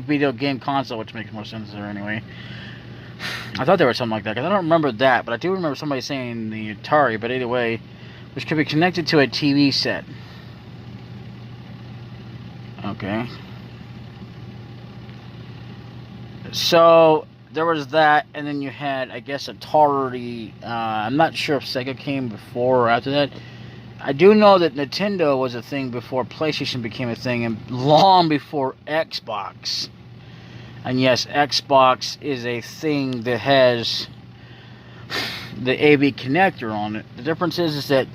video game console, which makes more sense there anyway. I thought there was something like that, because I don't remember that, but I do remember somebody saying the Atari, but anyway, which could be connected to a TV set. Okay. So there was that, and then you had, I guess, Atari. I'm not sure if Sega came before or after that. I do know that Nintendo was a thing before PlayStation became a thing, and long before Xbox. And yes, Xbox is a thing that has the AV connector on it. The difference is that,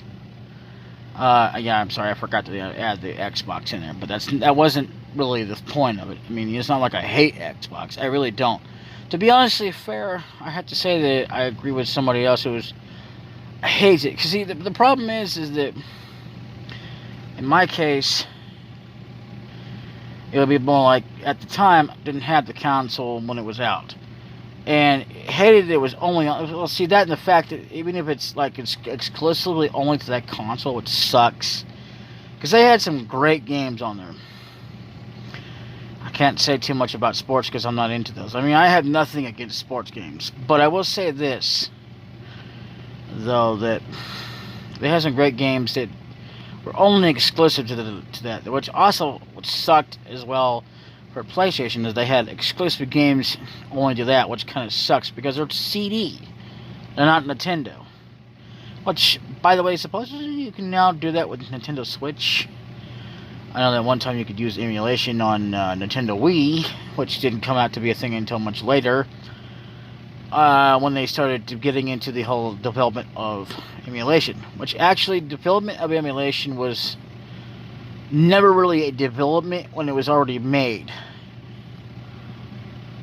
yeah, I'm sorry, I forgot to add the Xbox in there, but that wasn't really the point of it. I mean, it's not like I hate Xbox. I really don't. To be honestly fair, I have to say that I agree with somebody else who hates it. Because see, the problem is that in my case, it would be more like, at the time, I didn't have the console when it was out. And hated it was only on, well, see, that and the fact that even if it's like it's exclusively only to that console, it sucks. Because they had some great games on there. I can't say too much about sports because I'm not into those. I mean, I have nothing against sports games. But I will say this, though, that they had some great games that were only exclusive to that, which sucked as well for PlayStation, is they had exclusive games only to that, which kind of sucks because they're CD. They're not Nintendo. Which, by the way, supposedly you can now do that with Nintendo Switch. I know that one time you could use emulation on Nintendo Wii, which didn't come out to be a thing until much later, when they started getting into the whole development of emulation. Which actually, development of emulation was never really a development when it was already made.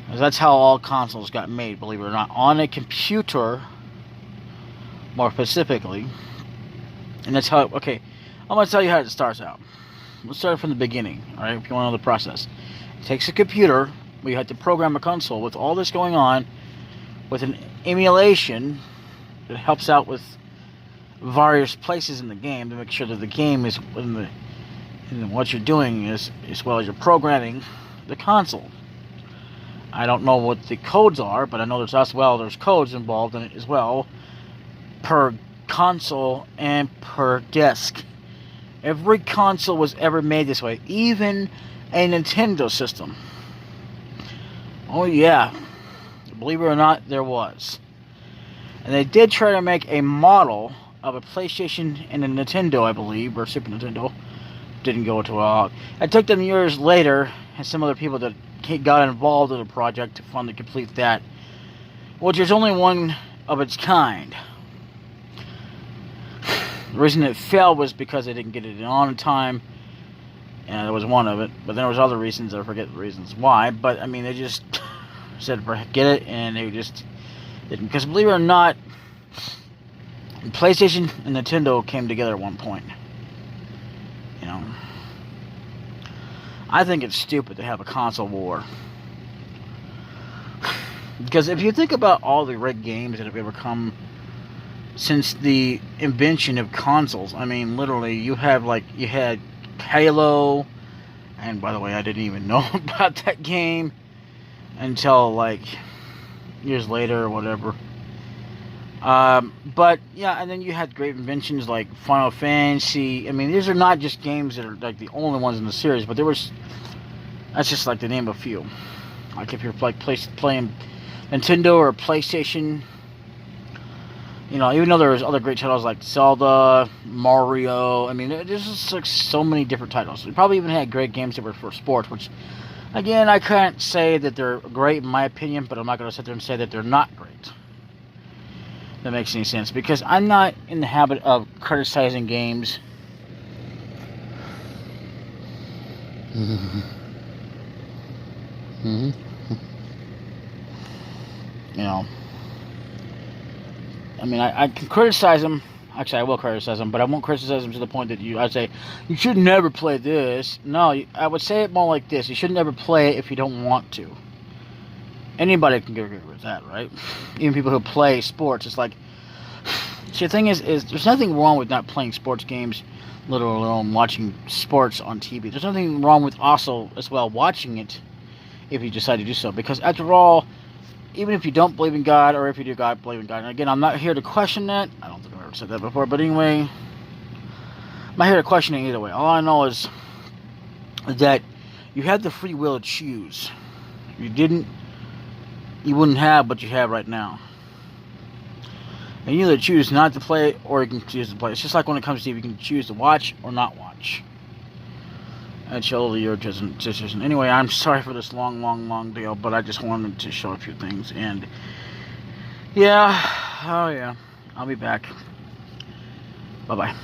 Because that's how all consoles got made, believe it or not, on a computer, more specifically. And that's how, okay, I'm going to tell you how it starts out. Let's start from the beginning, alright, if you want to know the process. It takes a computer, where you have to program a console with all this going on, with an emulation it helps out with various places in the game to make sure that the game is in what you're doing is as well as you're programming the console. I don't know what the codes are, but I know there's codes involved in it as well, per console and per disc. Every console was ever made this way, even a Nintendo system. Oh yeah, believe it or not, there was. And they did try to make a model of a PlayStation and a Nintendo, I believe, or Super Nintendo. Didn't go too well. It took them years later, and some other people that got involved in the project to finally complete that, which is only one of its kind. The reason it failed was because they didn't get it on in time, and that was one of it. But there was other reasons, I forget the reasons why. But I mean, they just said forget it, and they just didn't. Because believe it or not, PlayStation and Nintendo came together at one point. You know, I think it's stupid to have a console war. Because if you think about all the great games that have ever come since the invention of consoles, I mean, literally, you had Halo, and by the way, I didn't even know about that game until like years later or whatever. But yeah, and then you had great inventions like Final Fantasy. I mean, these are not just games that are like the only ones in the series, but that's just like to name a few. Like if you're like playing Nintendo or PlayStation, you know, even though there's other great titles like Zelda, Mario, I mean, there's just like so many different titles. We probably even had great games that were for sports, which, again, I can't say that they're great in my opinion, but I'm not going to sit there and say that they're not great. If that makes any sense, because I'm not in the habit of criticizing games. You know, I mean, I can criticize them. Actually, I will criticize them, but I won't criticize them to the point that I'd say, you should never play this. No, I would say it more like this. You should never play it if you don't want to. Anybody can get agree with that, right? Even people who play sports. It's like, see, the thing is there's nothing wrong with not playing sports games, let alone watching sports on TV. There's nothing wrong with also, as well, watching it if you decide to do so. Because after all, even if you don't believe in God, or if you do believe in God, and again, I'm not here to question that. I don't think I've ever said that before, but anyway, I'm not here to question it either way. All I know is that you had the free will to choose. If you didn't, you wouldn't have what you have right now. And you either choose not to play it, or you can choose to play it. It's just like when it comes to TV, you can choose to watch or not watch. That's totally your decision. Anyway, I'm sorry for this long deal, but I just wanted to show a few things. And yeah, oh yeah, I'll be back. Bye-bye.